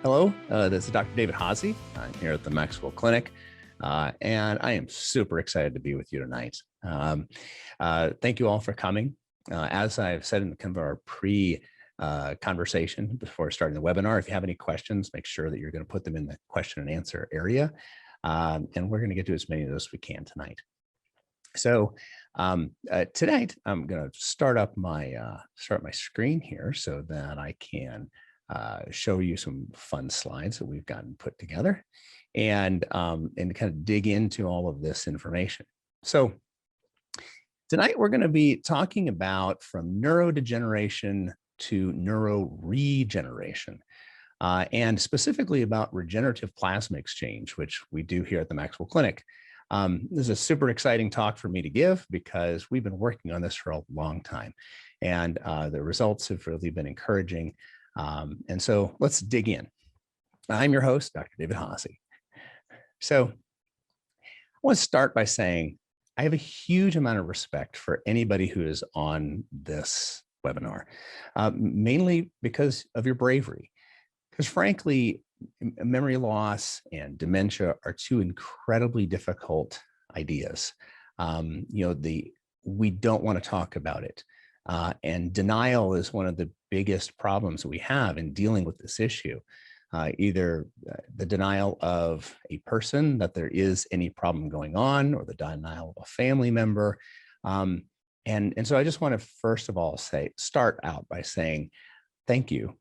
Hello, this is Dr. David Haase. I'm here at the MaxWell Clinic, and I am super excited to be with you tonight. Thank you all for coming. As I've said in kind of our pre-conversation before starting the webinar, if you have any questions, make sure that you're going to put them in the question and answer area, and we're going to get to as many of those as we can tonight. So tonight, I'm going to start my screen here so that I can show you some fun slides that we've gotten put together and kind of dig into all of this information. So tonight we're going to be talking about from neurodegeneration to neuroregeneration, and specifically about regenerative plasma exchange, which we do here at the MaxWell Clinic. This is a super exciting talk for me to give because we've been working on this for a long time, and the results have really been encouraging. And so let's dig in. I'm your host, Dr. David Haase. So I want to start by saying I have a huge amount of respect for anybody who is on this webinar, mainly because of your bravery. Because frankly, memory loss and dementia are two incredibly difficult ideas. We don't want to talk about it. And denial is one of the biggest problems that we have in dealing with this issue. Either the denial of a person that there is any problem going on, or the denial of a family member. And so I just want to first of all start out by saying thank you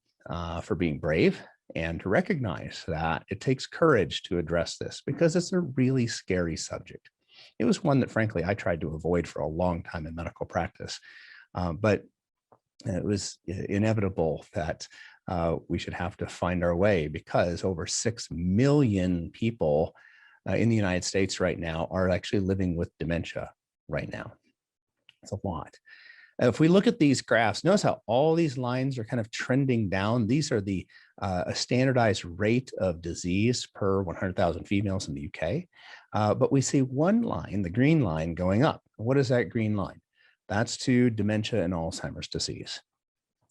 for being brave and to recognize that it takes courage to address this because it's a really scary subject. It was one that frankly I tried to avoid for a long time in medical practice. But it was inevitable that we should have to find our way because over 6 million people in the United States right now are actually living with dementia right now. It's a lot. If we look at these graphs, notice how all these lines are kind of trending down. These are the a standardized rate of disease per 100,000 females in the UK. But we see one line, the green line, going up. What is that green line? That's to dementia and Alzheimer's disease.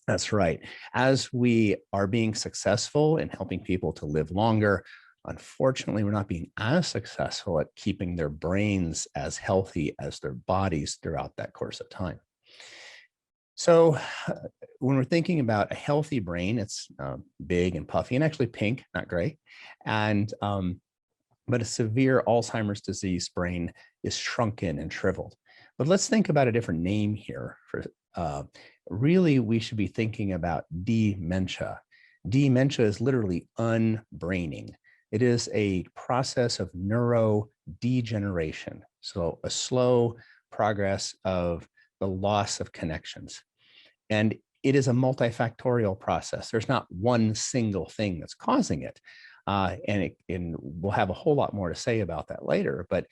That's right. As we are being successful in helping people to live longer, unfortunately, we're not being as successful at keeping their brains as healthy as their bodies throughout that course of time. So when we're thinking about a healthy brain, it's big and puffy and actually pink, not gray. And but a severe Alzheimer's disease brain is shrunken and shriveled. But let's think about a different name here. Really, we should be thinking about dementia. Dementia is literally unbraining. It is a process of neurodegeneration. So a slow progress of the loss of connections. And it is a multifactorial process. There's not one single thing that's causing it. And we'll have a whole lot more to say about that later. But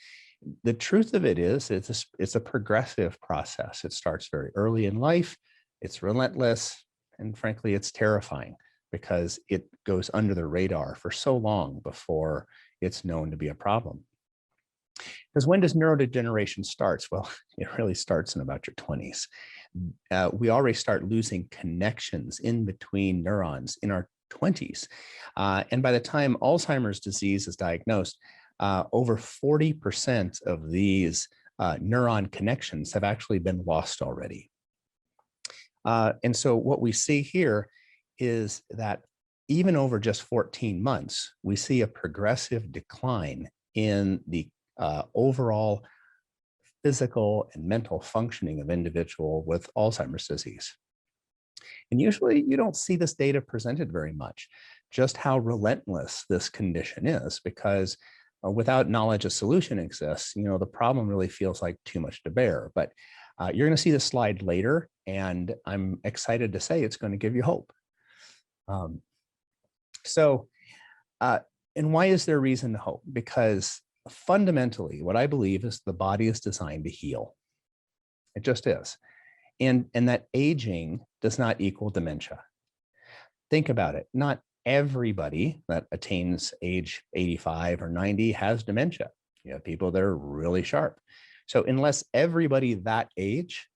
the truth of it is it's a progressive process. It starts very early in life. It's relentless. And frankly, it's terrifying because it goes under the radar for so long before it's known to be a problem. Because when does neurodegeneration start? Well, it really starts in about your 20s. We already start losing connections in between neurons in our 20s. And by the time Alzheimer's disease is diagnosed, over 40% of these neuron connections have actually been lost already. And so what we see here is that even over just 14 months, we see a progressive decline in the overall physical and mental functioning of individual with Alzheimer's disease. And usually you don't see this data presented very much, just how relentless this condition is, because without knowledge a solution exists, the problem really feels like too much to bear. But you're going to see this slide later, and I'm excited to say it's going to give you hope. And why is there reason to hope? Because fundamentally, what I believe is the body is designed to heal. It just is. And that aging does not equal dementia. Think about it. Not everybody that attains age 85 or 90 has dementia. You have people that are really sharp. So unless everybody that age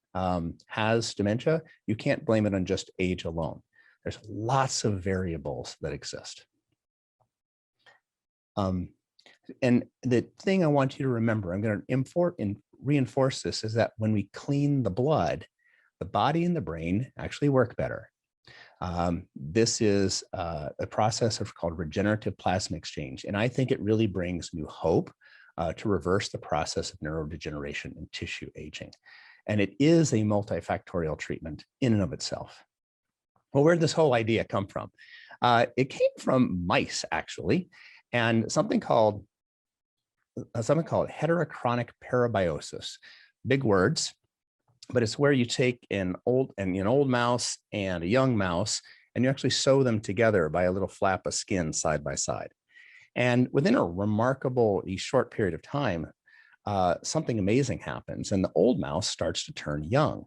has dementia, you can't blame it on just age alone. There's lots of variables that exist. Um, and the thing I want you to remember, I'm going to reinforce this, is that when we clean the blood, the body and the brain actually work better. This is a process called regenerative plasma exchange. And I think it really brings new hope to reverse the process of neurodegeneration and tissue aging. And it is a multifactorial treatment in and of itself. Well, where did this whole idea come from? It came from mice, actually, and something called heterochronic parabiosis. Big words, but it's where you take an old mouse and a young mouse, and you actually sew them together by a little flap of skin side by side. And within a remarkably short period of time, something amazing happens, and the old mouse starts to turn young.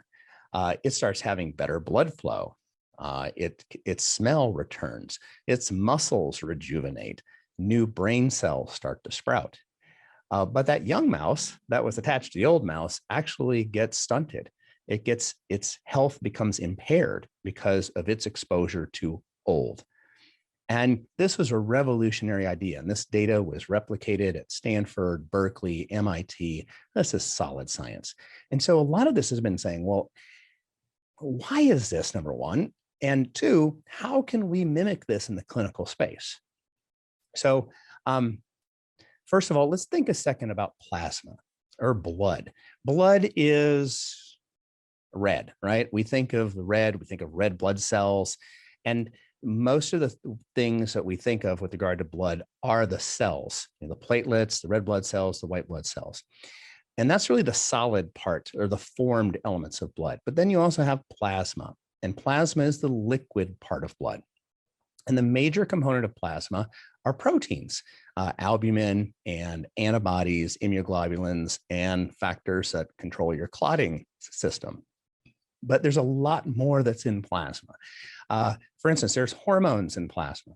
It starts having better blood flow. Its smell returns. Its muscles rejuvenate. New brain cells start to sprout. But that young mouse that was attached to the old mouse actually gets stunted. Its health becomes impaired because of its exposure to old. And this was a revolutionary idea. And this data was replicated at Stanford, Berkeley, MIT. This is solid science. And so a lot of this has been saying, well, why is this, number one? And two, how can we mimic this in the clinical space? So, first of all, let's think a second about plasma or blood. Blood is red, right? We think of red blood cells, and most of the things that we think of with regard to blood are the cells, the platelets, the red blood cells, the white blood cells. And that's really the solid part, or the formed elements of blood. But then you also have plasma, and plasma is the liquid part of blood. And the major component of plasma are proteins, albumin and antibodies, immunoglobulins, and factors that control your clotting system. But there's a lot more that's in plasma. For instance, there's hormones in plasma.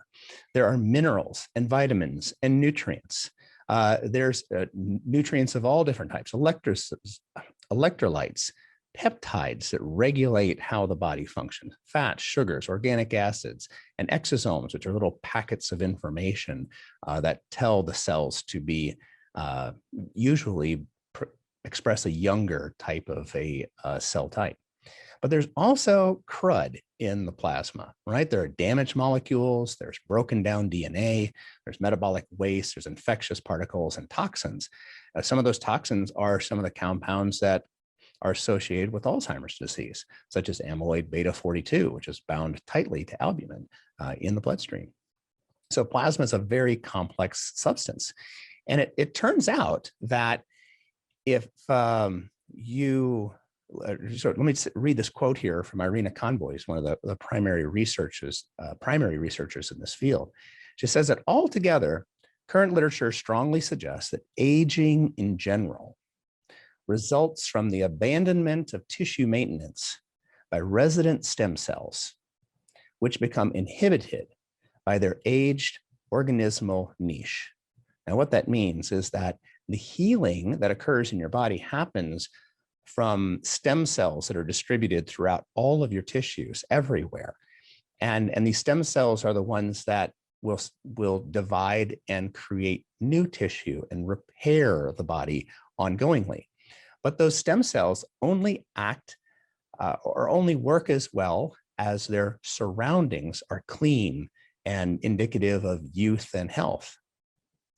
There are minerals and vitamins and nutrients. There's nutrients of all different types, electrolytes, peptides that regulate how the body functions, fats, sugars, organic acids, and exosomes, which are little packets of information that tell the cells to be usually express a younger type of a cell type. But there's also crud in the plasma, right? There are damaged molecules, there's broken down DNA, there's metabolic waste, there's infectious particles and toxins. Some of those toxins are some of the compounds that are associated with Alzheimer's disease, such as amyloid beta 42, which is bound tightly to albumin in the bloodstream. So plasma is a very complex substance. And it turns out that if so let me read this quote here from Irina Conboy, one of the primary researchers in this field. She says that altogether, current literature strongly suggests that aging in general results from the abandonment of tissue maintenance by resident stem cells, which become inhibited by their aged organismal niche. Now, what that means is that the healing that occurs in your body happens from stem cells that are distributed throughout all of your tissues everywhere. And these stem cells are the ones that will divide and create new tissue and repair the body ongoingly. But those stem cells only act or only work as well as their surroundings are clean and indicative of youth and health.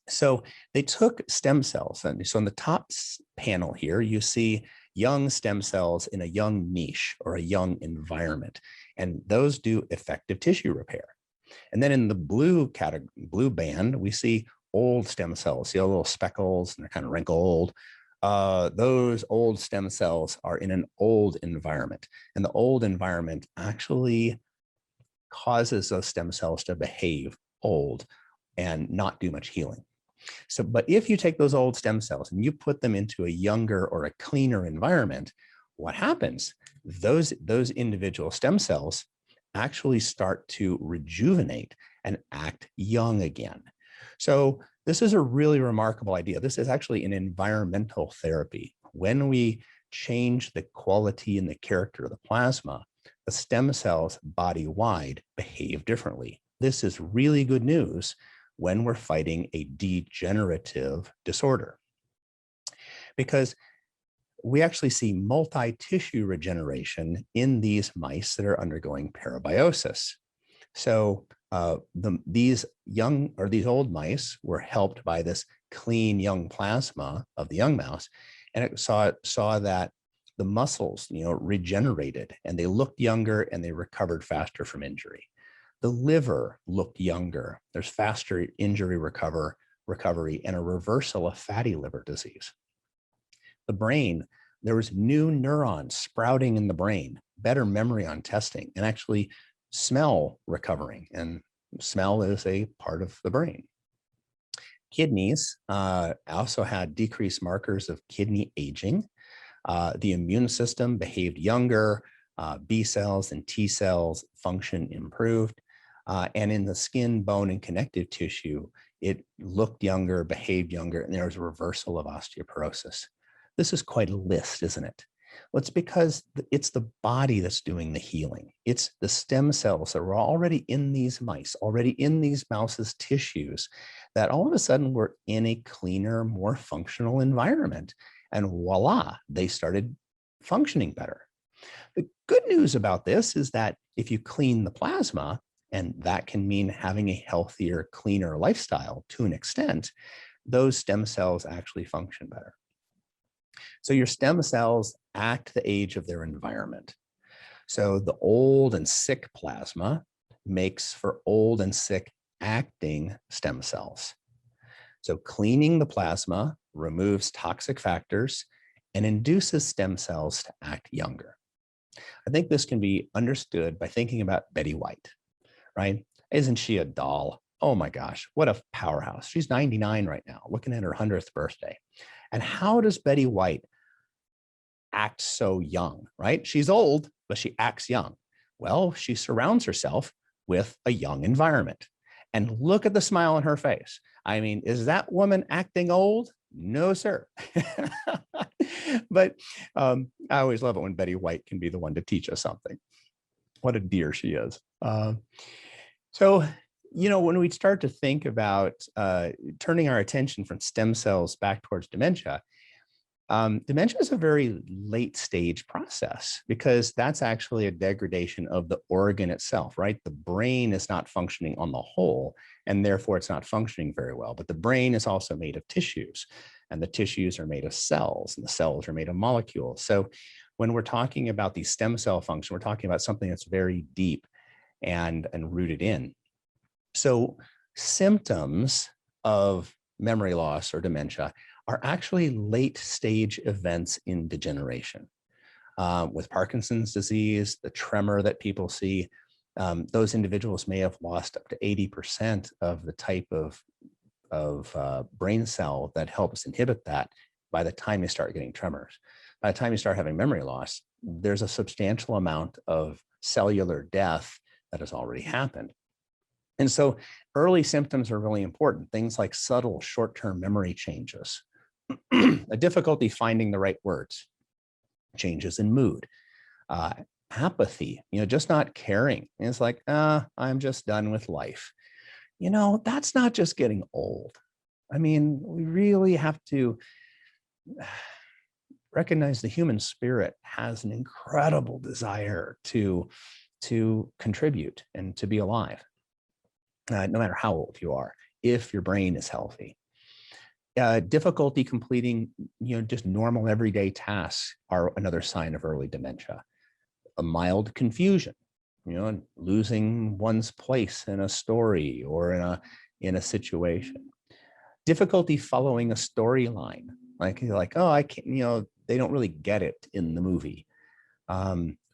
So they took stem cells, and so on the top panel here, you see young stem cells in a young niche or a young environment, and those do effective tissue repair. And then in the blue band, we see old stem cells, see all little speckles, and they're kind of wrinkled. Those old stem cells are in an old environment, and the old environment actually causes those stem cells to behave old and not do much healing. So, but if you take those old stem cells and you put them into a younger or a cleaner environment, what happens? Those individual stem cells actually start to rejuvenate and act young again. So this is a really remarkable idea. This is actually an environmental therapy. When we change the quality and the character of the plasma, the stem cells body-wide behave differently. This is really good news when we're fighting a degenerative disorder. Because we actually see multi-tissue regeneration in these mice that are undergoing parabiosis. So these old mice were helped by this clean young plasma of the young mouse, and it saw that the muscles, regenerated, and they looked younger and they recovered faster from injury. The liver looked younger. There's faster injury recovery and a reversal of fatty liver disease. The brain, there was new neurons sprouting in the brain, better memory on testing, and actually smell recovering. And smell is a part of the brain. Kidneys also had decreased markers of kidney aging. The immune system behaved younger. B cells and T cells function improved. And in the skin, bone, and connective tissue, it looked younger, behaved younger, and there was a reversal of osteoporosis. This is quite a list, isn't it? Well, it's because it's the body that's doing the healing. It's the stem cells that were already in these mice, already in these mouses' tissues, that all of a sudden were in a cleaner, more functional environment. And voila, they started functioning better. The good news about this is that if you clean the plasma, and that can mean having a healthier, cleaner lifestyle to an extent, those stem cells actually function better. So your stem cells act the age of their environment. So the old and sick plasma makes for old and sick acting stem cells. So cleaning the plasma removes toxic factors and induces stem cells to act younger. I think this can be understood by thinking about Betty White, right? Isn't she a doll? Oh my gosh, what a powerhouse. She's 99 right now, looking at her 100th birthday. And how does Betty White act so young, right? She's old, but she acts young. Well, she surrounds herself with a young environment. And look at the smile on her face. I mean, is that woman acting old? No, sir. But I always love it when Betty White can be the one to teach us something. What a dear she is. So, when we start to think about turning our attention from stem cells back towards dementia, dementia is a very late stage process because that's actually a degradation of the organ itself, right? The brain is not functioning on the whole, and therefore it's not functioning very well. But the brain is also made of tissues, and the tissues are made of cells, and the cells are made of molecules. So when we're talking about the stem cell function, we're talking about something that's very deep and rooted in. So symptoms of memory loss or dementia are actually late stage events in degeneration. With Parkinson's disease, the tremor that people see, those individuals may have lost up to 80% of the type of brain cell that helps inhibit that by the time you start getting tremors. By the time you start having memory loss, there's a substantial amount of cellular death that has already happened. And so early symptoms are really important. Things like subtle short-term memory changes, a difficulty finding the right words, changes in mood, apathy, just not caring. And it's like, I'm just done with life. That's not just getting old. I mean, we really have to recognize the human spirit has an incredible desire to contribute and to be alive, no matter how old you are, if your brain is healthy. Difficulty completing, just normal everyday tasks are another sign of early dementia. A mild confusion, losing one's place in a story or in a situation. Difficulty following a storyline, like oh, I can't, they don't really get it in the movie.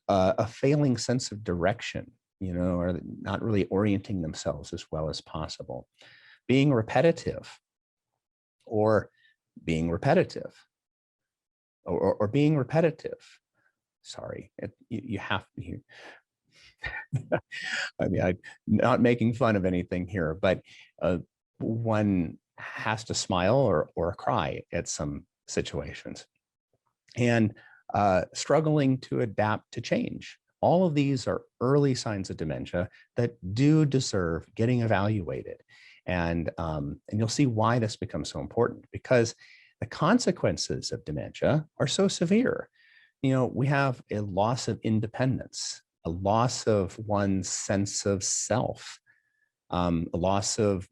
A failing sense of direction, or not really orienting themselves as well as possible. Being repetitive, or being repetitive. Sorry, you have to. I mean, I'm not making fun of anything here, but one has to smile or cry at some situations. And struggling to adapt to change. All of these are early signs of dementia that do deserve getting evaluated. And you'll see why this becomes so important, because the consequences of dementia are so severe. We have a loss of independence, a loss of one's sense of self, a loss of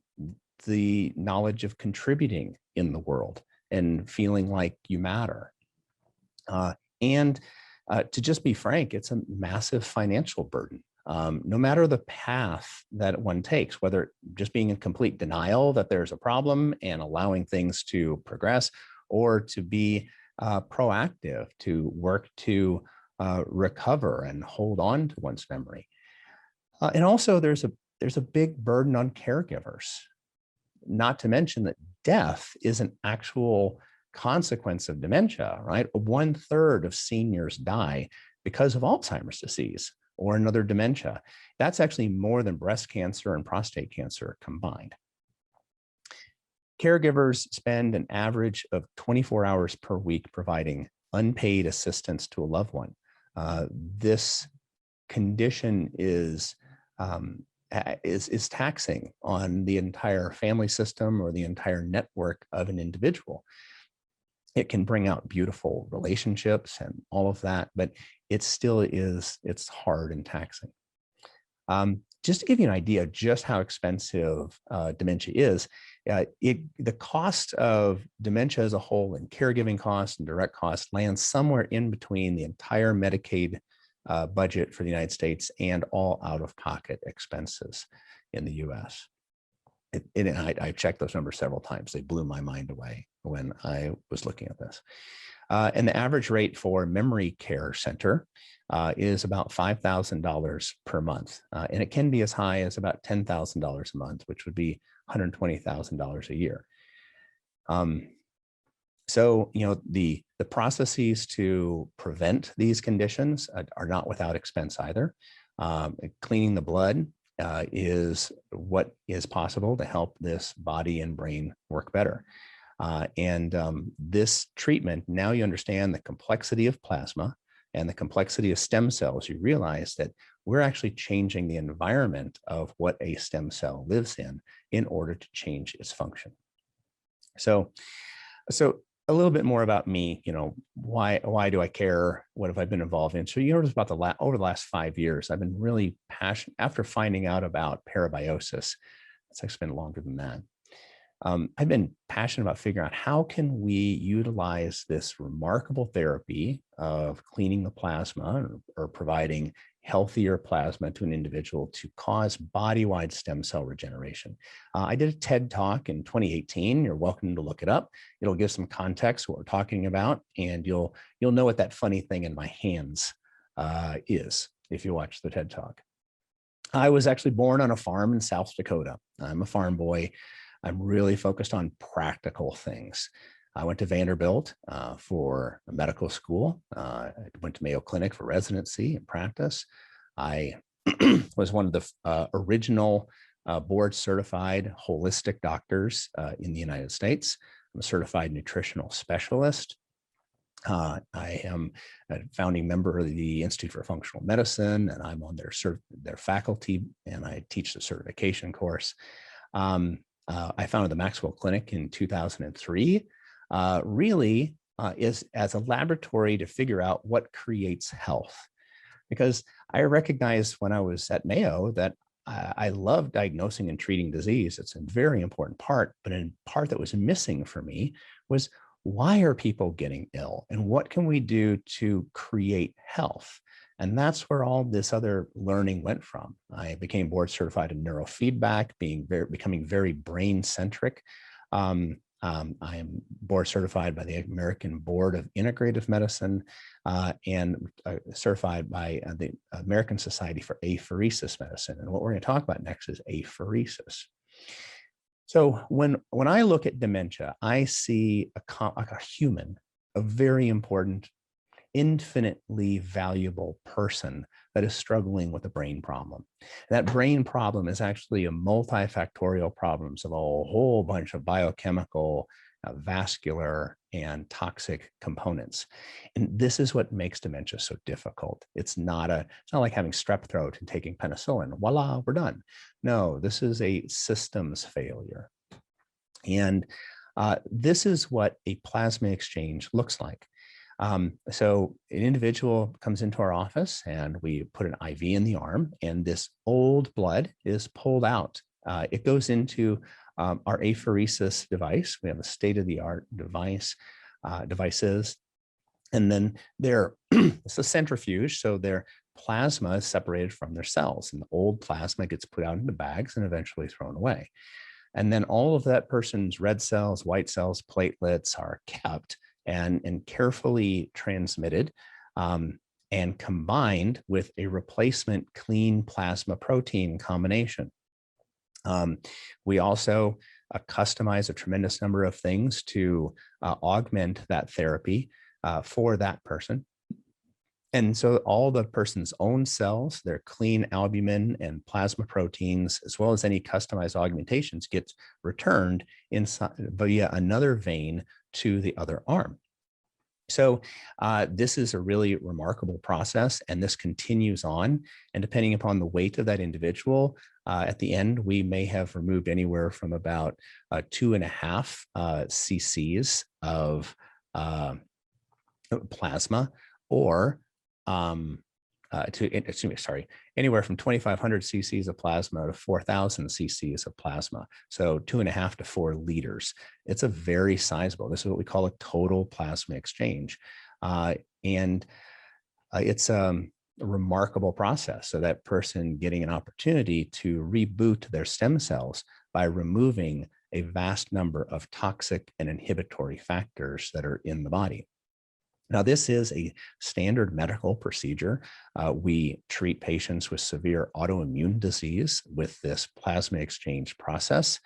the knowledge of contributing in the world and feeling like you matter. And to just be frank, it's a massive financial burden. No matter the path that one takes, whether just being in complete denial that there's a problem and allowing things to progress, or to be proactive, to work to recover and hold on to one's memory. And also there's a big burden on caregivers, not to mention that death is an actual consequence of dementia, right? 1/3 of seniors die because of Alzheimer's disease or another dementia. That's actually more than breast cancer and prostate cancer combined. Caregivers spend an average of 24 hours per week providing unpaid assistance to a loved one. This condition is taxing on the entire family system or the entire network of an individual. It can bring out beautiful relationships and all of that, but it still it's hard and taxing. Just to give you an idea of just how expensive dementia is, the cost of dementia as a whole and caregiving costs and direct costs lands somewhere in between the entire Medicaid budget for the United States and all out-of-pocket expenses in the US. I checked those numbers several times. They blew my mind away when I was looking at this. And the average rate for memory care center is about $5,000 per month. And it can be as high as about $10,000 a month, which would be $120,000 a year. So, the processes to prevent these conditions are not without expense either. Cleaning the blood is what is possible to help this body and brain work better. This treatment, now you understand the complexity of plasma and the complexity of stem cells. You realize that we're actually changing the environment of what a stem cell lives in order to change its function. So a little bit more about me, why do I care? What have I been involved in? So, it's about over the last 5 years, I've been really passionate after finding out about parabiosis. It's actually been longer than that. I've been passionate about figuring out how can we utilize this remarkable therapy of cleaning the plasma or providing healthier plasma to an individual to cause body-wide stem cell regeneration. I did a TED Talk in 2018. You're welcome to look it up. It'll give some context what we're talking about, and you'll know what that funny thing in my hands is if you watch the TED Talk. I was actually born on a farm in South Dakota. I'm a farm boy. I'm really focused on practical things. I went to Vanderbilt for medical school. I went to Mayo Clinic for residency and practice. I was one of the original board certified holistic doctors in the United States. I'm a certified nutritional specialist. I am a founding member of the Institute for Functional Medicine, and I'm on their faculty, and I teach the certification course. I founded the MaxWell Clinic in 2003, really is as a laboratory to figure out what creates health. Because I recognized when I was at Mayo that I love diagnosing and treating disease. It's a very important part, but a part that was missing for me was, why are people getting ill and what can we do to create health? And that's where all this other learning went from. I became board certified in neurofeedback, becoming very brain-centric. I am board certified by the American Board of Integrative Medicine and certified by the American Society for Apheresis Medicine. And what we're going to talk about next is apheresis. So when I look at dementia, I see a human, a very important, infinitely valuable person that is struggling with a brain problem. That brain problem is actually a multifactorial problems of a whole bunch of biochemical vascular and toxic components. And this is what makes dementia so difficult. It's not like having strep throat and taking penicillin. Voila, we're done. No, this is a systems failure. And this is what a plasma exchange looks like. So an individual comes into our office and we put an IV in the arm, and this old blood is pulled out. It goes into our apheresis device. We have a state-of-the-art devices. And then it's a centrifuge, so their plasma is separated from their cells, and the old plasma gets put out into bags and eventually thrown away. And then all of that person's red cells, white cells, platelets are kept and carefully transmitted and combined with a replacement clean plasma protein combination. We also customize a tremendous number of things to augment that therapy for that person. And so all the person's own cells, their clean albumin and plasma proteins, as well as any customized augmentations, gets returned inside via another vein to the other arm. So this is a really remarkable process, and this continues on. And depending upon the weight of that individual, at the end, we may have removed anywhere from about 2.5 cc's of plasma, or anywhere from 2,500 cc's of plasma to 4,000 cc's of plasma. So 2.5 to 4 liters. It's a very sizable. This is what we call a total plasma exchange. And it's a remarkable process. So that person getting an opportunity to reboot their stem cells by removing a vast number of toxic and inhibitory factors that are in the body. Now, this is a standard medical procedure. We treat patients with severe autoimmune disease with this plasma exchange process.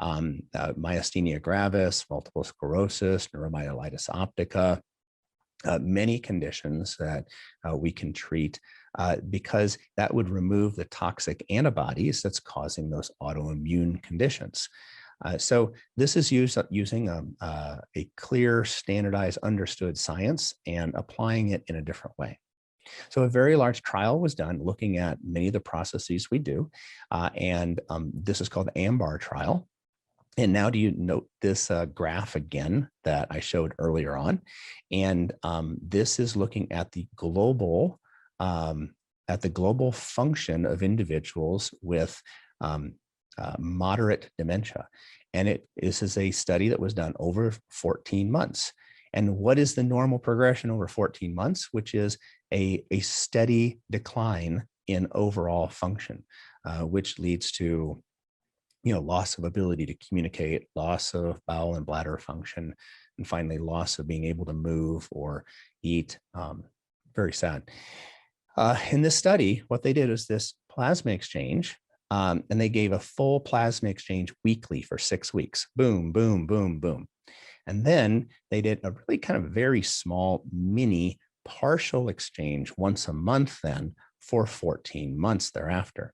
Myasthenia gravis, multiple sclerosis, neuromyelitis optica, many conditions that we can treat because that would remove the toxic antibodies that's causing those autoimmune conditions. So this is using a clear, standardized, understood science and applying it in a different way. So a very large trial was done looking at many of the processes we do. And this is called the AMBAR trial. And now do you note this graph again that I showed earlier on? And this is looking at the global function of individuals with moderate dementia. And this is a study that was done over 14 months. And what is the normal progression over 14 months, which is a steady decline in overall function, which leads to loss of ability to communicate, loss of bowel and bladder function, and finally loss of being able to move or eat. Very sad. In this study, what they did is this plasma exchange, and they gave a full plasma exchange weekly for 6 weeks. Boom, boom, boom, boom. And then they did a really kind of very small mini partial exchange once a month then for 14 months thereafter.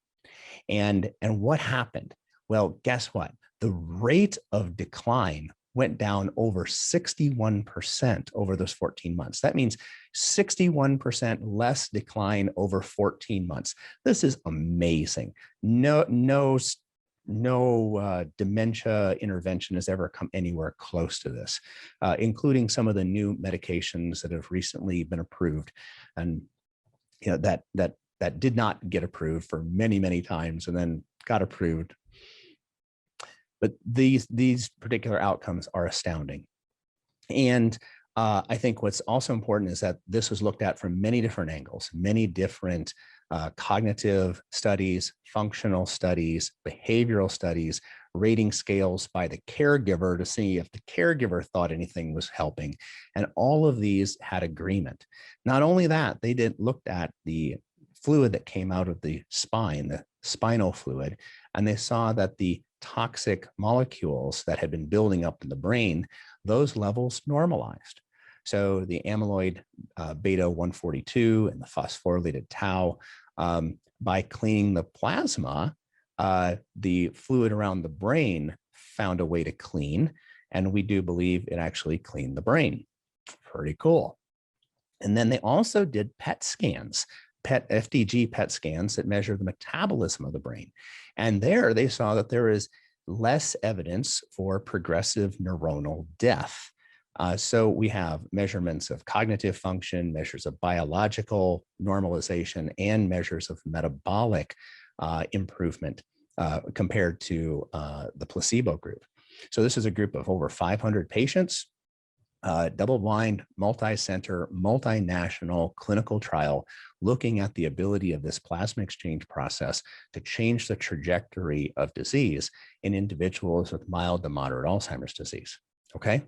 And what happened? Well, guess what? The rate of decline went down over 61% over those 14 months. That means 61% less decline over 14 months. This is amazing. No dementia intervention has ever come anywhere close to this, including some of the new medications that have recently been approved, and that did not get approved for many, many times and then got approved. But these particular outcomes are astounding. And I think what's also important is that this was looked at from many different angles, many different cognitive studies, functional studies, behavioral studies, rating scales by the caregiver to see if the caregiver thought anything was helping. And all of these had agreement. Not only that, they looked at the fluid that came out of the spine, the spinal fluid, and they saw that the toxic molecules that had been building up in the brain, those levels normalized. So the amyloid beta 142 and the phosphorylated tau, by cleaning the plasma, the fluid around the brain found a way to clean. And we do believe it actually cleaned the brain. Pretty cool. And then they also did PET scans, FDG PET scans that measure the metabolism of the brain. And there they saw that there is less evidence for progressive neuronal death. So we have measurements of cognitive function, measures of biological normalization, and measures of metabolic improvement compared to the placebo group. So this is a group of over 500 patients, double-blind, multi-center, multinational clinical trial looking at the ability of this plasma exchange process to change the trajectory of disease in individuals with mild to moderate Alzheimer's disease. Okay,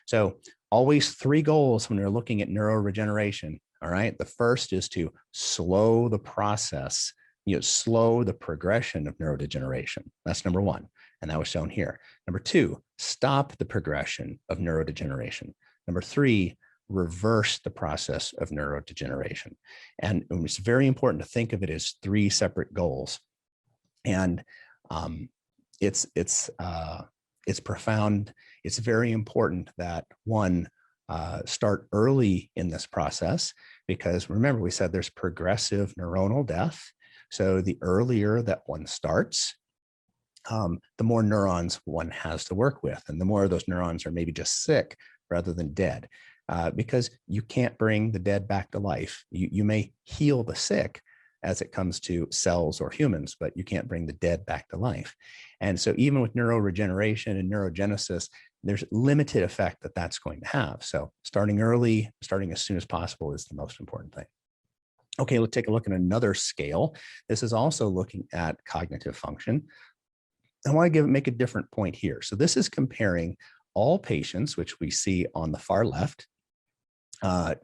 so always three goals when you're looking at neuroregeneration. All right, the first is to slow the process, slow the progression of neurodegeneration. That's number one, and that was shown here. Number two, stop the progression of neurodegeneration. Number three, reverse the process of neurodegeneration. And it's very important to think of it as three separate goals. And it's profound. It's very important that one start early in this process, because remember, we said there's progressive neuronal death. So the earlier that one starts, the more neurons one has to work with, and the more of those neurons are maybe just sick rather than dead, because you can't bring the dead back to life. You may heal the sick as it comes to cells or humans, but you can't bring the dead back to life. And so even with neuroregeneration and neurogenesis, there's limited effect that that's going to have. So starting early, starting as soon as possible is the most important thing. Okay, let's take a look at another scale. This is also looking at cognitive function. I want to make a different point here. So this is comparing all patients, which we see on the far left,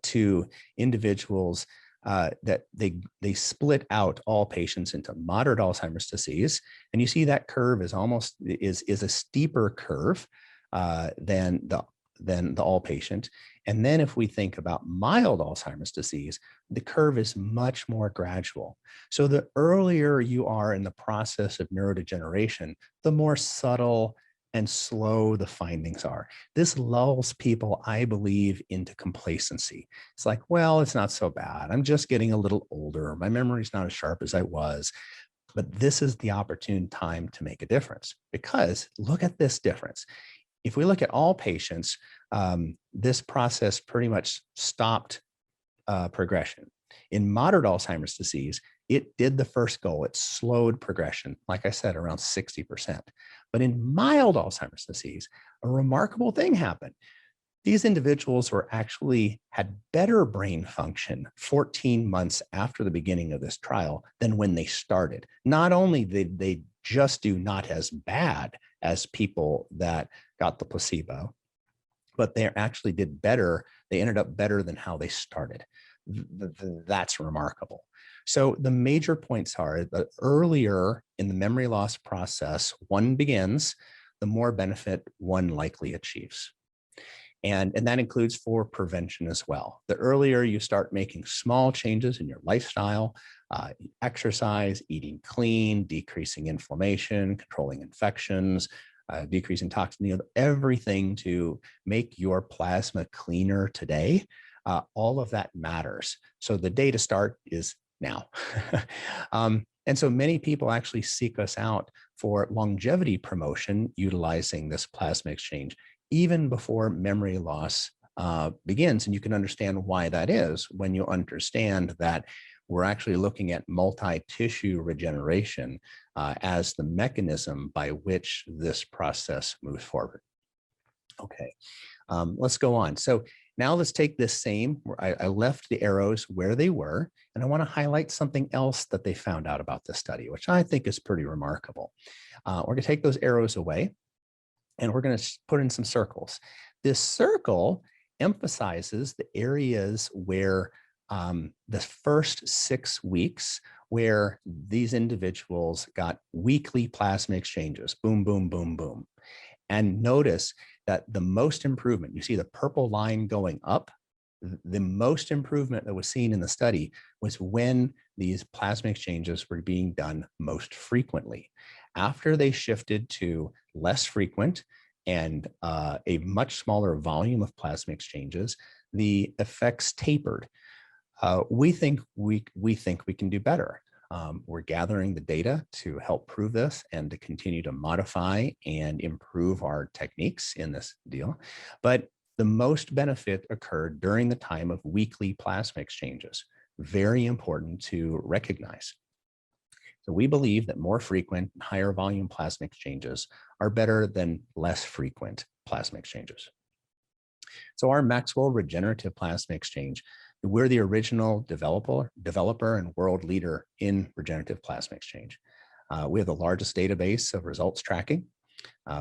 to individuals that they split out all patients into moderate Alzheimer's disease. And you see that curve is a steeper curve than the all patient. And then if we think about mild Alzheimer's disease, the curve is much more gradual. So the earlier you are in the process of neurodegeneration, the more subtle and slow the findings are. This lulls people, I believe, into complacency. It's like, well, it's not so bad. I'm just getting a little older. My memory's not as sharp as I was. But this is the opportune time to make a difference, because look at this difference. If we look at all patients, this process pretty much stopped progression. In moderate Alzheimer's disease, it did the first goal. It slowed progression, like I said, around 60%. But in mild Alzheimer's disease, a remarkable thing happened. These individuals had better brain function 14 months after the beginning of this trial than when they started. Not only did they just do not as bad as people that got the placebo, but they actually did better. They ended up better than how they started. That's remarkable. So the major points are the earlier in the memory loss process one begins, the more benefit one likely achieves. And that includes for prevention as well. The earlier you start making small changes in your lifestyle, exercise, eating clean, decreasing inflammation, controlling infections, decreasing toxin, everything to make your plasma cleaner today, all of that matters. So the day to start is now. And so many people actually seek us out for longevity promotion utilizing this plasma exchange, even before memory loss begins. And you can understand why that is when you understand that we're actually looking at multi-tissue regeneration as the mechanism by which this process moves forward. Okay, let's go on. So now let's take this same, I left the arrows where they were, and I want to highlight something else that they found out about this study, which I think is pretty remarkable. We're going to take those arrows away, and we're going to put in some circles. This circle emphasizes the areas where the first 6 weeks where these individuals got weekly plasma exchanges, boom, boom, boom, boom. And notice that the most improvement, you see the purple line going up, the most improvement that was seen in the study was when these plasma exchanges were being done most frequently. After they shifted to less frequent, and a much smaller volume of plasma exchanges, the effects tapered. We think we can do better. We're gathering the data to help prove this and to continue to modify and improve our techniques in this deal. But the most benefit occurred during the time of weekly plasma exchanges. Very important to recognize. So we believe that more frequent, higher volume plasma exchanges are better than less frequent plasma exchanges. So our MaxWell Regenerative Plasma Exchange, we're the original developer and world leader in regenerative plasma exchange. We have the largest database of results tracking.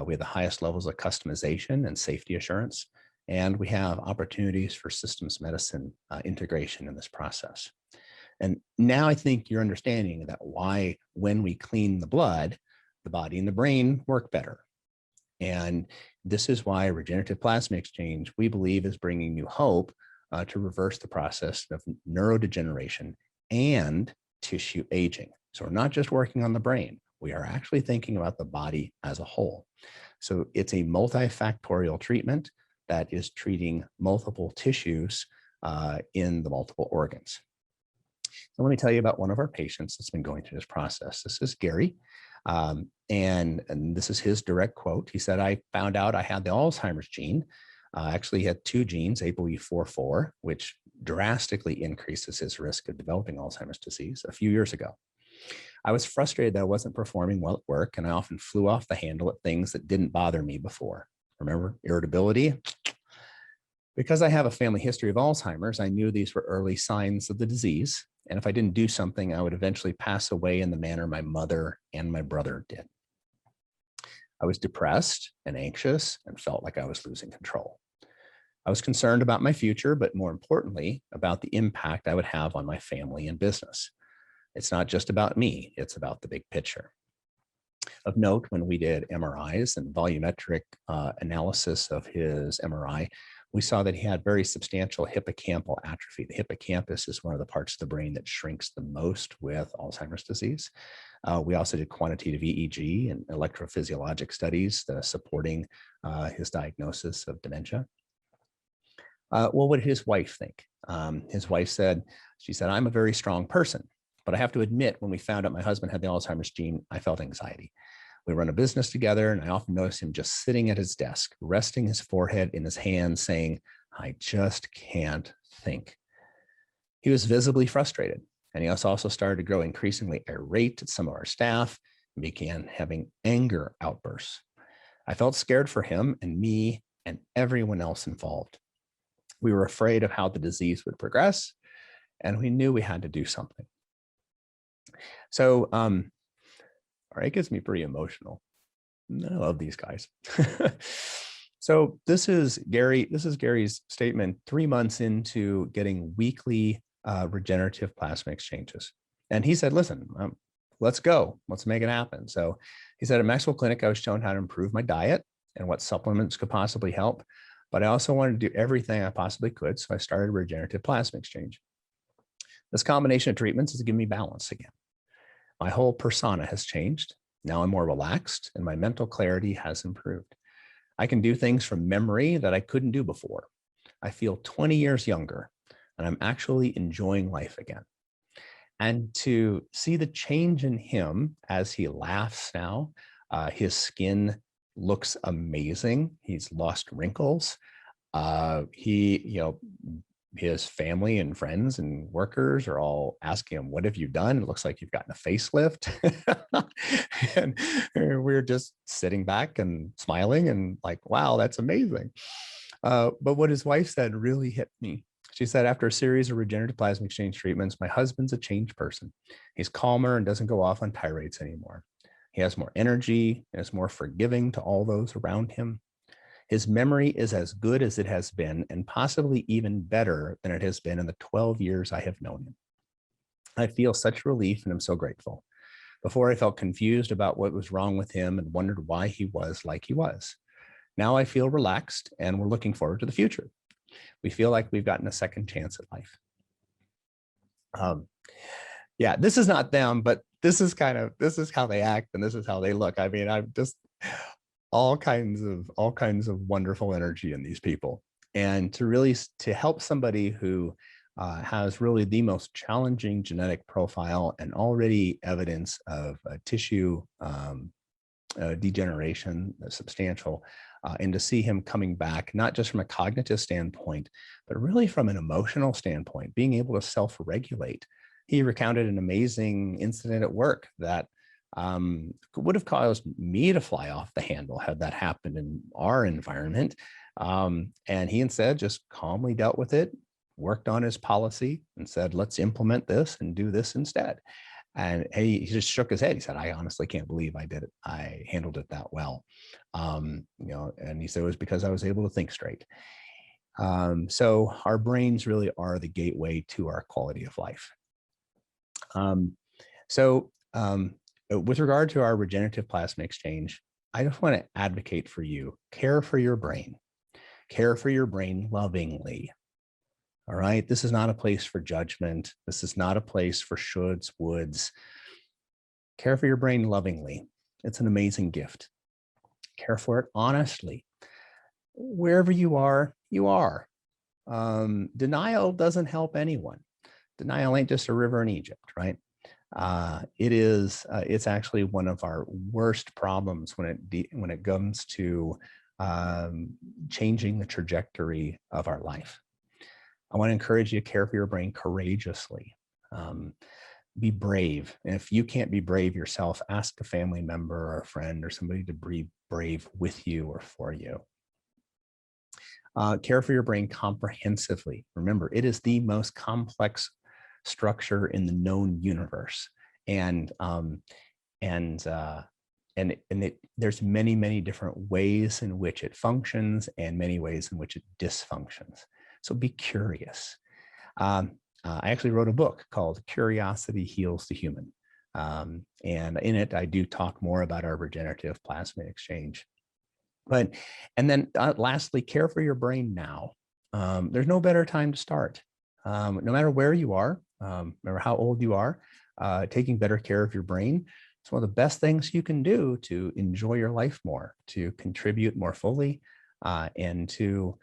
We have the highest levels of customization and safety assurance, and we have opportunities for systems medicine integration in this process. And now I think you're understanding that why, when we clean the blood, the body and the brain work better. And this is why regenerative plasma exchange, we believe, is bringing new hope to reverse the process of neurodegeneration and tissue aging. So we're not just working on the brain, we are actually thinking about the body as a whole. So it's a multifactorial treatment that is treating multiple tissues in the multiple organs. So let me tell you about one of our patients that's been going through this process. This is Gary. And this is his direct quote. He said, I found out I had the Alzheimer's gene. Actually, he had two genes, ApoE44, which drastically increases his risk of developing Alzheimer's disease a few years ago. I was frustrated that I wasn't performing well at work, and I often flew off the handle at things that didn't bother me before. Remember, irritability? Because I have a family history of Alzheimer's, I knew these were early signs of the disease. And if I didn't do something, I would eventually pass away in the manner my mother and my brother did. I was depressed and anxious and felt like I was losing control. I was concerned about my future, but more importantly, about the impact I would have on my family and business. It's not just about me, it's about the big picture. Of note, when we did MRIs and volumetric analysis of his MRI, we saw that he had very substantial hippocampal atrophy. The hippocampus is one of the parts of the brain that shrinks the most with Alzheimer's disease. We also did quantitative EEG and electrophysiologic studies supporting his diagnosis of dementia. Well, what did his wife think? His wife said, I'm a very strong person, but I have to admit, when we found out my husband had the Alzheimer's gene, I felt anxiety. We run a business together, and I often notice him just sitting at his desk, resting his forehead in his hands, saying, I just can't think. He was visibly frustrated, and he also started to grow increasingly irate at some of our staff and began having anger outbursts. I felt scared for him and me and everyone else involved. We were afraid of how the disease would progress, and we knew we had to do something. So, all right, it gets me pretty emotional. I love these guys. So this is Gary's statement 3 months into getting weekly regenerative plasma exchanges. And he said, listen, let's go. Let's make it happen. So he said, at MaxWell Clinic, I was shown how to improve my diet and what supplements could possibly help. But I also wanted to do everything I possibly could. So I started regenerative plasma exchange. This combination of treatments has given me balance again. My whole persona has changed. Now I'm more relaxed and my mental clarity has improved. I can do things from memory that I couldn't do before. I feel 20 years younger and I'm actually enjoying life again. And to see the change in him as he laughs now, his skin looks amazing. He's lost wrinkles. His family and friends and workers are all asking him, what have you done? It looks like you've gotten a facelift. And we're just sitting back and smiling and like, wow, that's amazing. But what his wife said really hit me. She said, after a series of regenerative plasma exchange treatments, my husband's a changed person. He's calmer and doesn't go off on tirades anymore. He has more energy and is more forgiving to all those around him. His memory is as good as it has been, and possibly even better than it has been in the 12 years I have known him. I feel such relief and I'm so grateful. Before, I felt confused about what was wrong with him and wondered why he was like he was. Now I feel relaxed and we're looking forward to the future. We feel like we've gotten a second chance at life. Yeah, this is not them, but this is how they act and this is how they look. I mean, all kinds of wonderful energy in these people. And to really to help somebody who has really the most challenging genetic profile and already evidence of tissue degeneration, substantial, and to see him coming back, not just from a cognitive standpoint, but really from an emotional standpoint, being able to self-regulate. He recounted an amazing incident at work that would have caused me to fly off the handle had that happened in our environment. And he instead just calmly dealt with it, worked on his policy and said, let's implement this and do this instead. And he just shook his head. He said, I honestly can't believe I did it. I handled it that well. And he said it was because I was able to think straight. So our brains really are the gateway to our quality of life. With regard to our regenerative plasma exchange, I just want to advocate for you. Care for your brain. Care for your brain lovingly. All right. This is not a place for judgment. This is not a place for shoulds, woulds. Care for your brain lovingly. It's an amazing gift. Care for it honestly. Wherever you are, you are. Denial doesn't help anyone. Denial ain't just a river in Egypt, right? It's actually one of our worst problems when it comes to changing the trajectory of our life. I want to encourage you to care for your brain courageously. Be brave. And if you can't be brave yourself, ask a family member or a friend or somebody to be brave with you or for you. Care for your brain comprehensively. Remember, it is the most complex structure in the known universe. There's many, many different ways in which it functions and many ways in which it dysfunctions. So be curious. I actually wrote a book called Curiosity Heals the Human. And in it, I do talk more about our regenerative plasma exchange. And then lastly, care for your brain now. There's no better time to start. No matter where you are, no matter how old you are, taking better care of your brain is one of the best things you can do to enjoy your life more, to contribute more fully, and to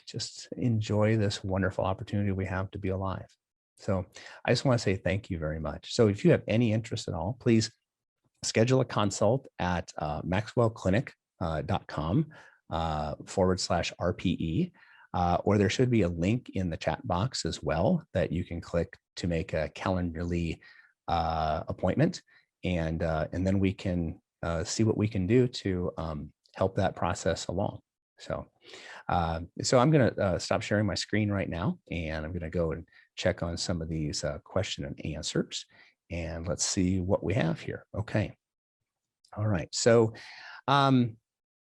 just enjoy this wonderful opportunity we have to be alive. So I just want to say thank you very much. So if you have any interest at all, please schedule a consult at maxwellclinic.com/RPE, or there should be a link in the chat box as well that you can click to make a Calendly appointment, and then we can see what we can do to help that process along. So I'm going to stop sharing my screen right now, and I'm going to go and check on some of these question and answers, and let's see what we have here. Okay. All right. So, all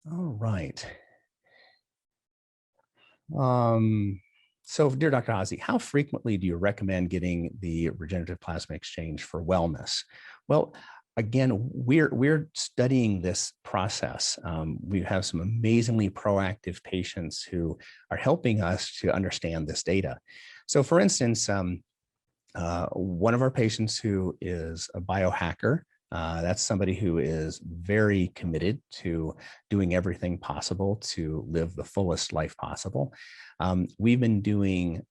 right. So dear Dr. Haase, how frequently do you recommend getting the regenerative plasma exchange for wellness? Well, again, we're studying this process. We have some amazingly proactive patients who are helping us to understand this data. So for instance, one of our patients who is a biohacker, that's somebody who is very committed to doing everything possible to live the fullest life possible. We've been doing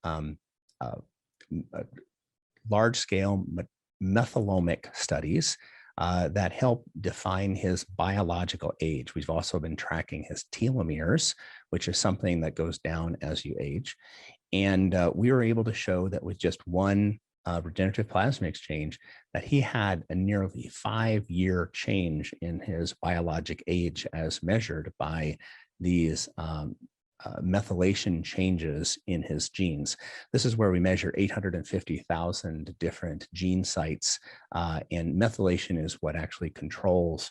large-scale methylomic studies that help define his biological age. We've also been tracking his telomeres, which is something that goes down as you age. And we were able to show that with just one regenerative plasma exchange, that he had a nearly 5-year change in his biologic age as measured by these methylation changes in his genes. This is where we measure 850,000 different gene sites, and methylation is what actually controls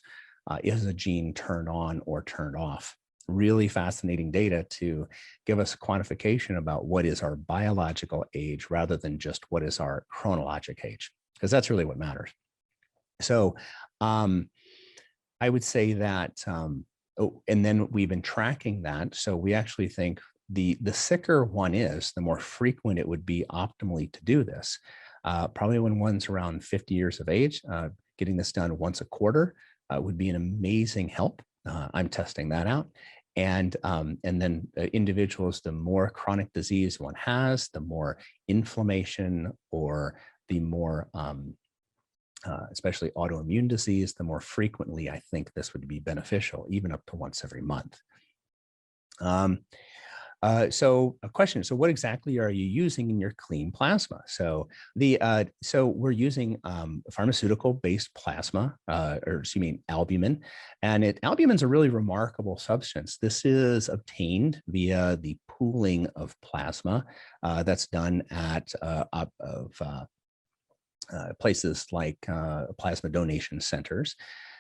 is a gene turned on or turned off. Really fascinating data to give us a quantification about what is our biological age rather than just what is our chronologic age, because that's really what matters. So I would say that, and then we've been tracking that. So we actually think the sicker one is, the more frequent it would be optimally to do this. Probably when one's around 50 years of age, getting this done once a quarter would be an amazing help. I'm testing that out. And then individuals, the more chronic disease one has, the more inflammation or the more, especially autoimmune disease, the more frequently I think this would be beneficial, even up to once every month. So a question, so what exactly are you using in your clean plasma? So so we're using pharmaceutical-based plasma, or excuse me, albumin, and albumin's a really remarkable substance. This is obtained via the pooling of plasma that's done at places like plasma donation centers.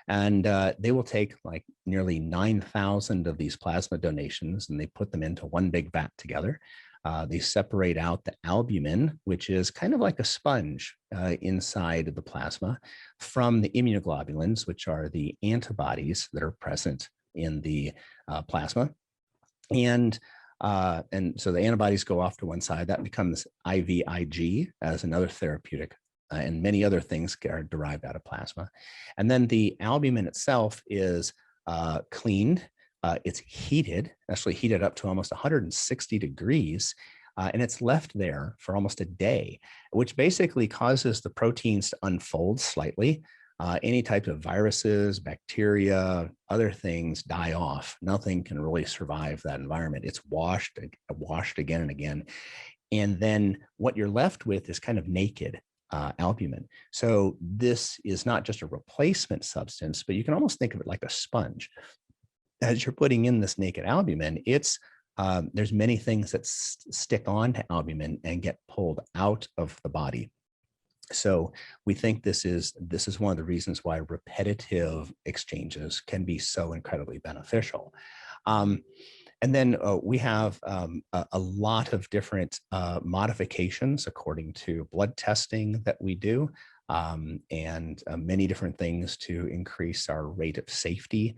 And they will take like nearly 9,000 of these plasma donations and they put them into one big vat together. They separate out the albumin, which is kind of like a sponge inside of the plasma, from the immunoglobulins, which are the antibodies that are present in the plasma. And so the antibodies go off to one side. That becomes IVIG as another therapeutic, and many other things are derived out of plasma. And then the albumin itself is cleaned. It's heated, actually heated up to almost 160 degrees, and it's left there for almost a day, which basically causes the proteins to unfold slightly. Any type of viruses, bacteria, other things die off. Nothing can really survive that environment. It's washed again and again. And then what you're left with is kind of naked albumin. So this is not just a replacement substance, but you can almost think of it like a sponge. As you're putting in this naked albumin, there's many things that stick on to albumin and get pulled out of the body. So we think this is one of the reasons why repetitive exchanges can be so incredibly beneficial. And then we have a lot of different modifications according to blood testing that we do, and many different things to increase our rate of safety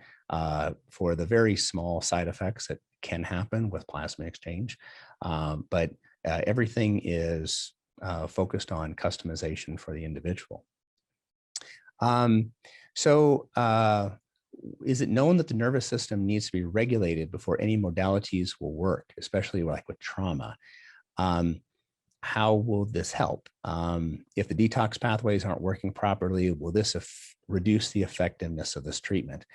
for the very small side effects that can happen with plasma exchange. But everything is focused on customization for the individual. Is it known that the nervous system needs to be regulated before any modalities will work, especially like with trauma? How will this help? If the detox pathways aren't working properly, will this reduce the effectiveness of this treatment?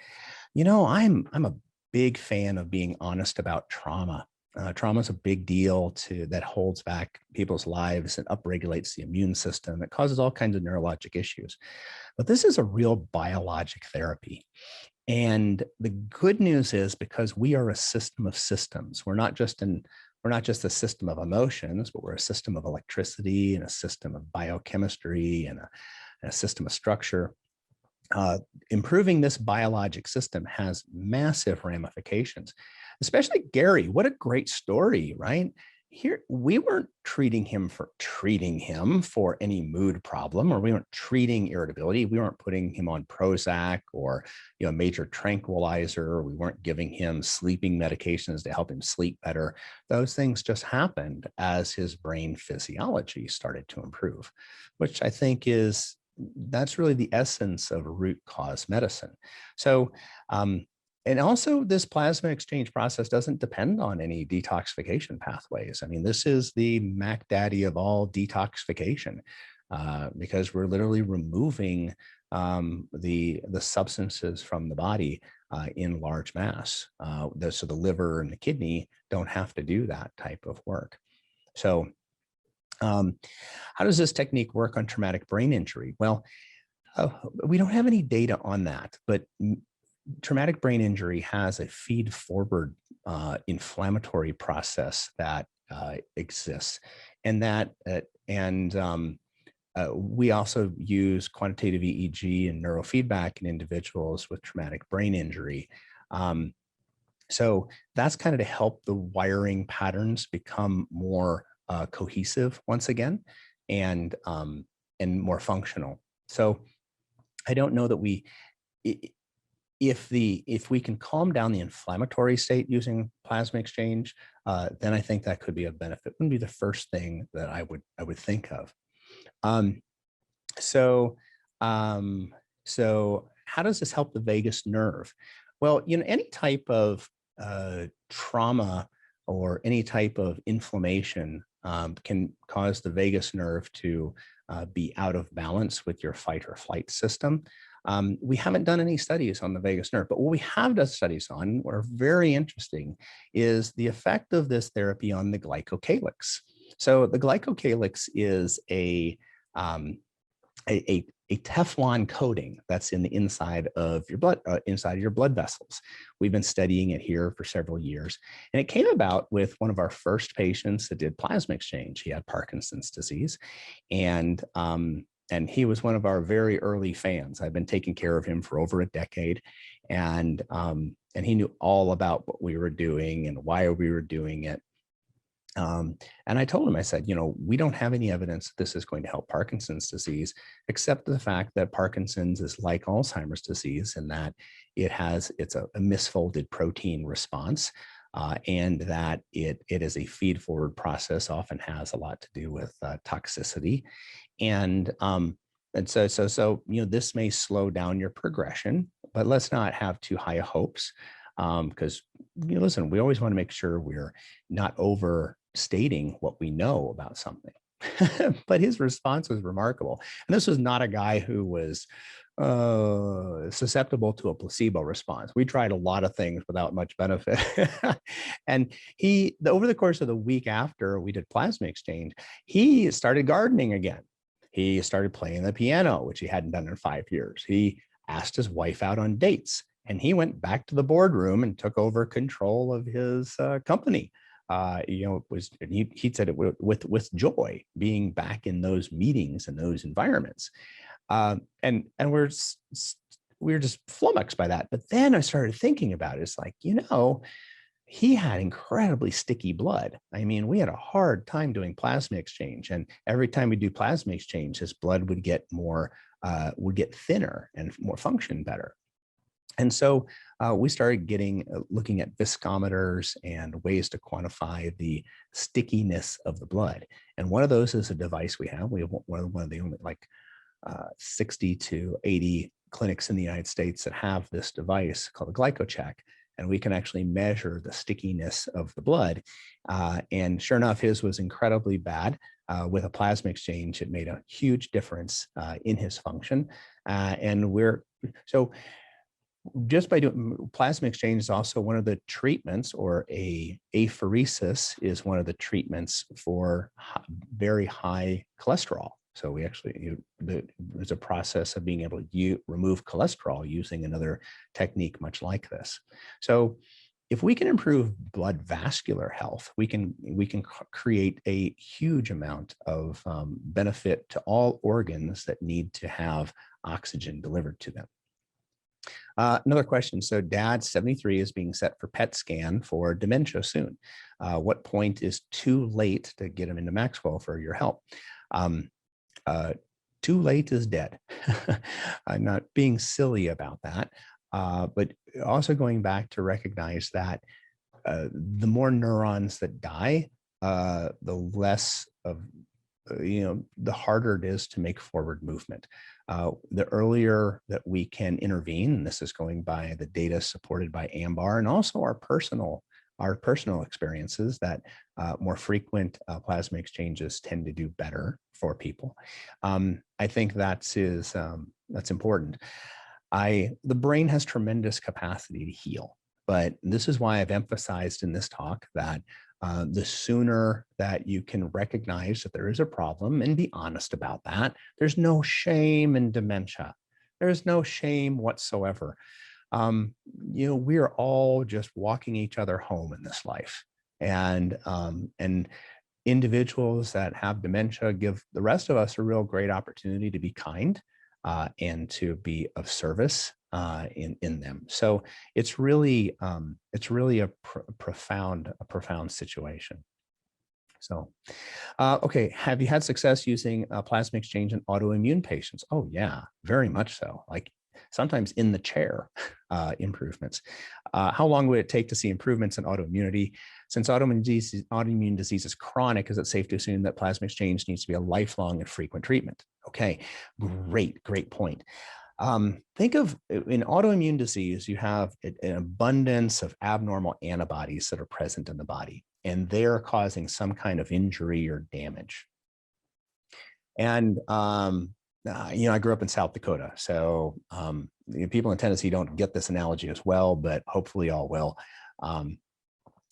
You know, I'm a big fan of being honest about trauma. Trauma is a big deal that holds back people's lives and upregulates the immune system. It causes all kinds of neurologic issues. But this is a real biologic therapy. And the good news is, because we are a system of systems, we're not just a system of emotions, but we're a system of electricity and a system of biochemistry and a system of structure. Improving this biologic system has massive ramifications, especially Gary. What a great story, right? Here, we weren't treating him for any mood problem, or we weren't treating irritability. We weren't putting him on Prozac or major tranquilizer. We weren't giving him sleeping medications to help him sleep better. Those things just happened as his brain physiology started to improve, which I think that's really the essence of root cause medicine. So, and also this plasma exchange process doesn't depend on any detoxification pathways. I mean, this is the Mac Daddy of all detoxification, because we're literally removing the substances from the body in large mass. So the liver and the kidney don't have to do that type of work. So how does this technique work on traumatic brain injury? Well, we don't have any data on that, but traumatic brain injury has a feed-forward inflammatory process that exists, and we also use quantitative EEG and neurofeedback in individuals with traumatic brain injury. So that's kind of to help the wiring patterns become more cohesive once again, and more functional. So I don't know that if we can calm down the inflammatory state using plasma exchange, then I think that could be a benefit. Wouldn't be the first thing that I would think of. So how does this help the vagus nerve? Well, any type of trauma or any type of inflammation can cause the vagus nerve to be out of balance with your fight or flight system. We haven't done any studies on the vagus nerve, but what we have done studies on, what are very interesting, is the effect of this therapy on the glycocalyx. So the glycocalyx is um, a Teflon coating that's in the inside of your blood vessels. We've been studying it here for several years, and it came about with one of our first patients that did plasma exchange. He had Parkinson's disease, and he was one of our very early fans. I've been taking care of him for over a decade, and he knew all about what we were doing and why we were doing it. And I told him, I said, we don't have any evidence that this is going to help Parkinson's disease, except the fact that Parkinson's is like Alzheimer's disease in that it's a misfolded protein response, and that it is a feed forward process, often has a lot to do with toxicity. And so, this may slow down your progression, but let's not have too high hopes. Because listen, we always want to make sure we're not overstating what we know about something. But his response was remarkable. And this was not a guy who was susceptible to a placebo response. We tried a lot of things without much benefit. And over the course of the week after we did plasma exchange, he started gardening again. He started playing the piano, which he hadn't done in 5 years. He asked his wife out on dates. And he went back to the boardroom and took over control of his company. He said it with joy, being back in those meetings and those environments. And we were just flummoxed by that. But then I started thinking about it. It's like, he had incredibly sticky blood. I mean, we had a hard time doing plasma exchange, and every time we do plasma exchange, his blood would get thinner and more function better. And so we started looking at viscometers and ways to quantify the stickiness of the blood. And one of those is a device we have. We have one of the only 60 to 80 clinics in the United States that have this device called a GlycoCheck. And we can actually measure the stickiness of the blood. And sure enough, his was incredibly bad. With a plasma exchange, it made a huge difference in his function. Just by doing plasma exchange is also one of the treatments, or apheresis is one of the treatments for very high cholesterol. So we actually, there's a process of being able to remove cholesterol using another technique much like this. So if we can improve blood vascular health, we can create a huge amount of benefit to all organs that need to have oxygen delivered to them. Another question. So dad, 73, is being set for PET scan for dementia soon. What point is too late to get him into MaxWell for your help? Too late is dead. I'm not being silly about that, but also going back to recognize that the more neurons that die, the less of the harder it is to make forward movement. The earlier that we can intervene, and this is going by the data supported by AMBAR and also our personal experiences, that more frequent plasma exchanges tend to do better for people. I think that's important. The brain has tremendous capacity to heal, but this is why I've emphasized in this talk that the sooner that you can recognize that there is a problem and be honest about that. There's no shame in dementia. There's no shame whatsoever. We are all just walking each other home in this life, and individuals that have dementia give the rest of us a real great opportunity to be kind and to be of service in them. So it's really a profound situation. So, okay, have you had success using plasma exchange in autoimmune patients? Oh yeah, very much so. Like sometimes in the chair improvements. How long would it take to see improvements in autoimmunity? Since autoimmune disease is chronic, is it safe to assume that plasma exchange needs to be a lifelong and frequent treatment? Okay, great point. Think of in autoimmune disease, you have an abundance of abnormal antibodies that are present in the body, and they're causing some kind of injury or damage. And I grew up in South Dakota, so people in Tennessee don't get this analogy as well, but hopefully all will.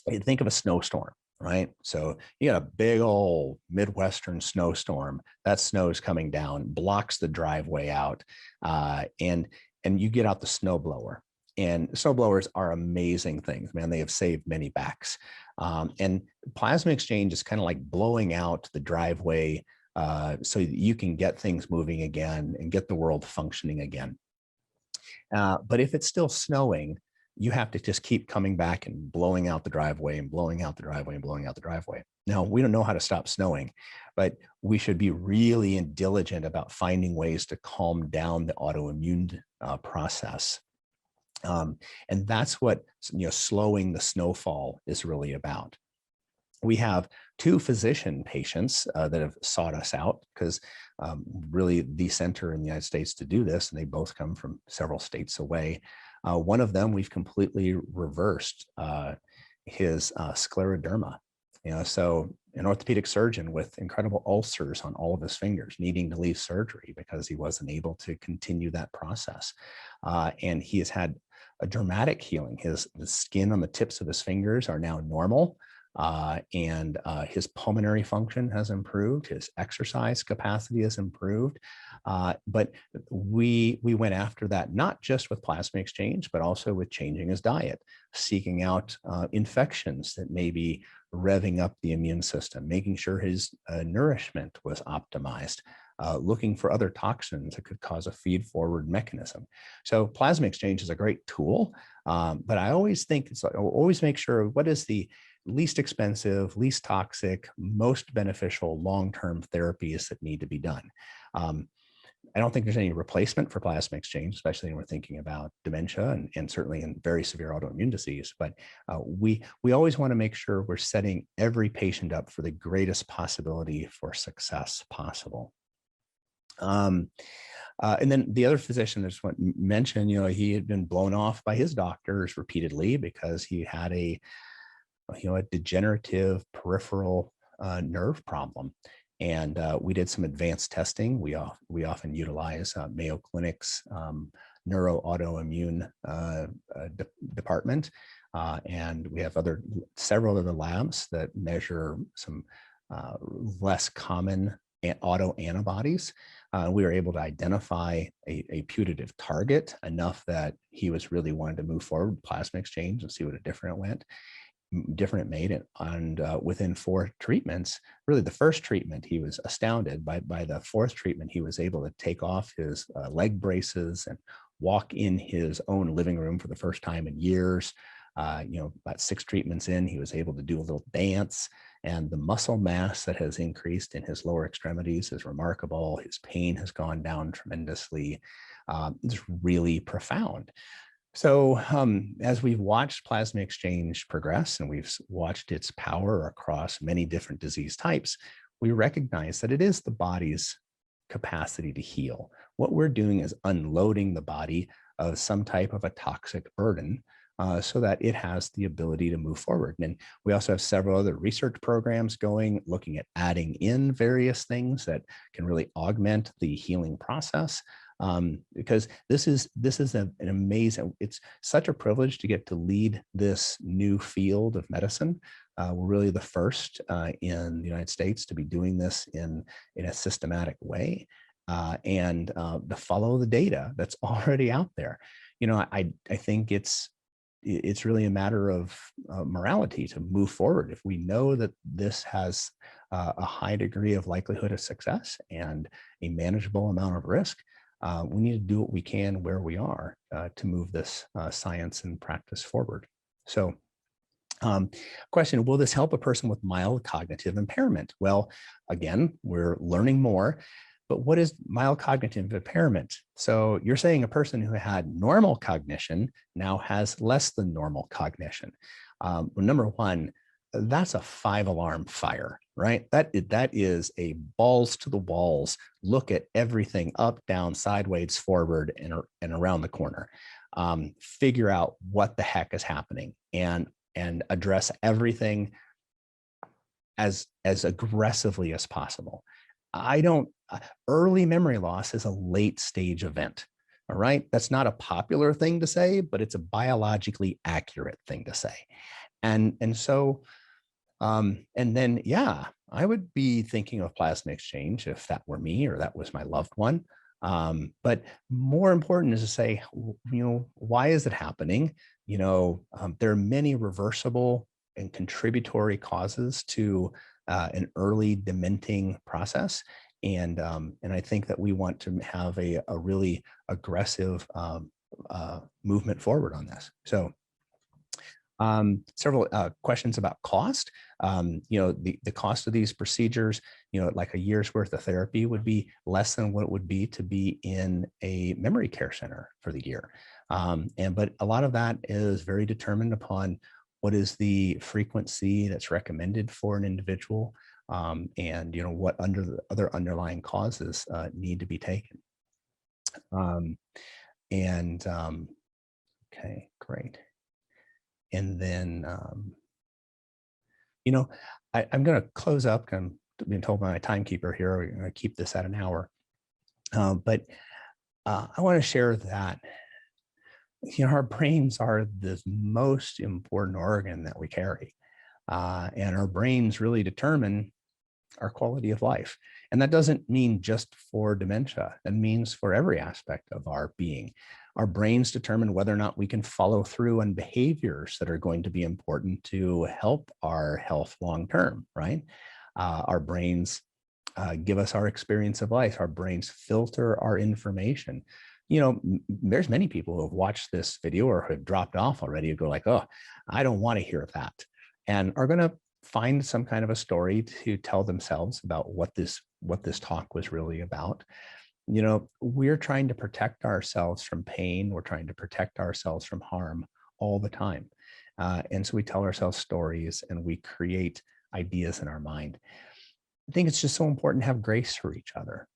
Think of a snowstorm, right? So you got a big old Midwestern snowstorm. That snow is coming down, blocks the driveway out, and you get out the snowblower. And snowblowers are amazing things, man. They have saved many backs. And plasma exchange is kind of like blowing out the driveway so that you can get things moving again and get the world functioning again. But if it's still snowing, you have to just keep coming back and blowing out the driveway and blowing out the driveway and blowing out the driveway. Now, we don't know how to stop snowing, but we should be really diligent about finding ways to calm down the autoimmune process. And that's what slowing the snowfall is really about. We have 2 physician patients that have sought us out because really the center in the United States to do this, and they both come from several states away. One of them, we've completely reversed his scleroderma. So an orthopedic surgeon with incredible ulcers on all of his fingers, needing to leave surgery because he wasn't able to continue that process. And he has had a dramatic healing. The skin on the tips of his fingers are now normal. And his pulmonary function has improved. His exercise capacity has improved. But we went after that, not just with plasma exchange, but also with changing his diet, seeking out infections that may be revving up the immune system, making sure his nourishment was optimized, looking for other toxins that could cause a feed-forward mechanism. So plasma exchange is a great tool, but I always think always make sure what is the least expensive, least toxic, most beneficial long-term therapies that need to be done. I don't think there's any replacement for plasma exchange, especially when we're thinking about dementia and certainly in very severe autoimmune disease. But we always want to make sure we're setting every patient up for the greatest possibility for success possible. And then the other physician I just want to mention, he had been blown off by his doctors repeatedly because he had a degenerative peripheral nerve problem. And we did some advanced testing. We often utilize Mayo Clinic's neuroautoimmune department. And we have several other labs that measure some less common autoantibodies. We were able to identify a putative target enough that he was really wanting to move forward with plasma exchange and see what different it made it. And within 4 treatments, really the first treatment, he was astounded. By the 4th treatment, he was able to take off his leg braces and walk in his own living room for the first time in years. About 6 treatments in, he was able to do a little dance, and the muscle mass that has increased in his lower extremities is remarkable. His pain has gone down tremendously. It's really profound. So as we've watched plasma exchange progress and we've watched its power across many different disease types, we recognize that it is the body's capacity to heal. What we're doing is unloading the body of some type of a toxic burden so that it has the ability to move forward. And we also have several other research programs going, looking at adding in various things that can really augment the healing process. Because this is an amazing, it's such a privilege to get to lead this new field of medicine. We're really the first in the United States to be doing this in a systematic way and to follow the data that's already out there. I think it's really a matter of morality to move forward. If we know that this has a high degree of likelihood of success and a manageable amount of risk, we need to do what we can where we are to move this science and practice forward. So question, will this help a person with mild cognitive impairment? Well, again, we're learning more, but what is mild cognitive impairment? So you're saying a person who had normal cognition now has less than normal cognition. Well, number one, that's a 5-alarm fire, right? That is a balls to the walls, look at everything up, down, sideways, forward, and around the corner. Figure out what the heck is happening and address everything as aggressively as possible. Early memory loss is a late stage event. All right. That's not a popular thing to say, but it's a biologically accurate thing to say. And so, and then, yeah, I would be thinking of plasma exchange if that were me or that was my loved one. But more important is to say, why is it happening? There are many reversible and contributory causes to an early dementing process. And I think that we want to have a really aggressive movement forward on this. So several questions about cost. The cost of these procedures, like a year's worth of therapy would be less than what it would be to be in a memory care center for the year. But a lot of that is very determined upon what is the frequency that's recommended for an individual, and what other underlying causes need to be taken. Okay, great. And then, I'm going to close up. I'm being told by my timekeeper here, we're going to keep this at an hour. But I want to share that, our brains are the most important organ that we carry. And our brains really determine our quality of life. And that doesn't mean just for dementia. It means for every aspect of our being. Our brains determine whether or not we can follow through on behaviors that are going to be important to help our health long-term, right? Our brains give us our experience of life. Our brains filter our information. There's many people who have watched this video or have dropped off already who go like, oh, I don't want to hear that, and are going to find some kind of a story to tell themselves about what this talk was really about. We're trying to protect ourselves from pain. We're trying to protect ourselves from harm all the time. And so we tell ourselves stories and we create ideas in our mind. I think it's just so important to have grace for each other.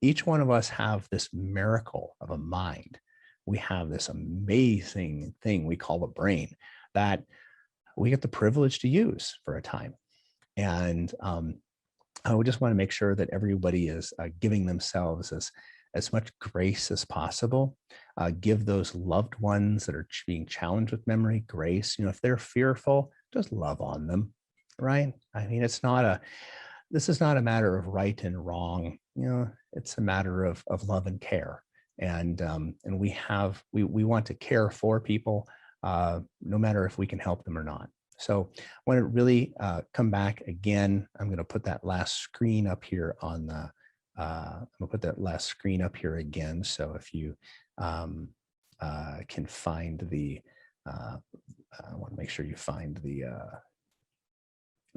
Each one of us have this miracle of a mind. We have this amazing thing we call a brain that we get the privilege to use for a time. And I would just want to make sure that everybody is giving themselves as much grace as possible. Give those loved ones that are being challenged with memory grace. If they're fearful, just love on them, right? I mean, this is not a matter of right and wrong. It's a matter of love and care. And we want to care for people, no matter if we can help them or not. So I want to really come back again. I'm going to put that last screen up here on the, I'm going to put that last screen up here again. So if you can find the, I want to make sure you find the,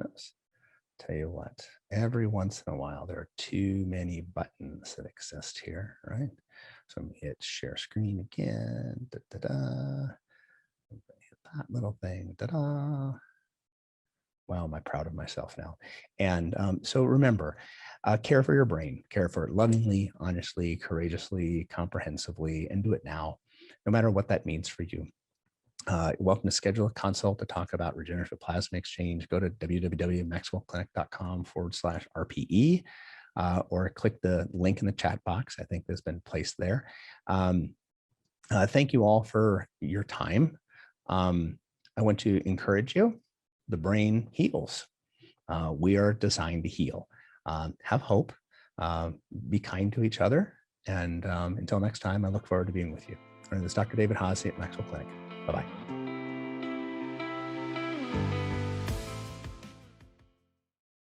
oops, tell you what, every once in a while, there are too many buttons that exist here, right? So I'm going to hit share screen again, hit that little thing, Wow, am I proud of myself now. And so remember, care for your brain, care for it lovingly, honestly, courageously, comprehensively, and do it now, no matter what that means for you. Welcome to schedule a consult to talk about regenerative plasma exchange. Go to www.maxwellclinic.com/RPE, or click the link in the chat box. I think that's been placed there. Thank you all for your time. I want to encourage you. The brain heals. We are designed to heal. Have hope. Be kind to each other. And until next time, I look forward to being with you. This is Dr. David Haase at MaxWell Clinic. Bye-bye.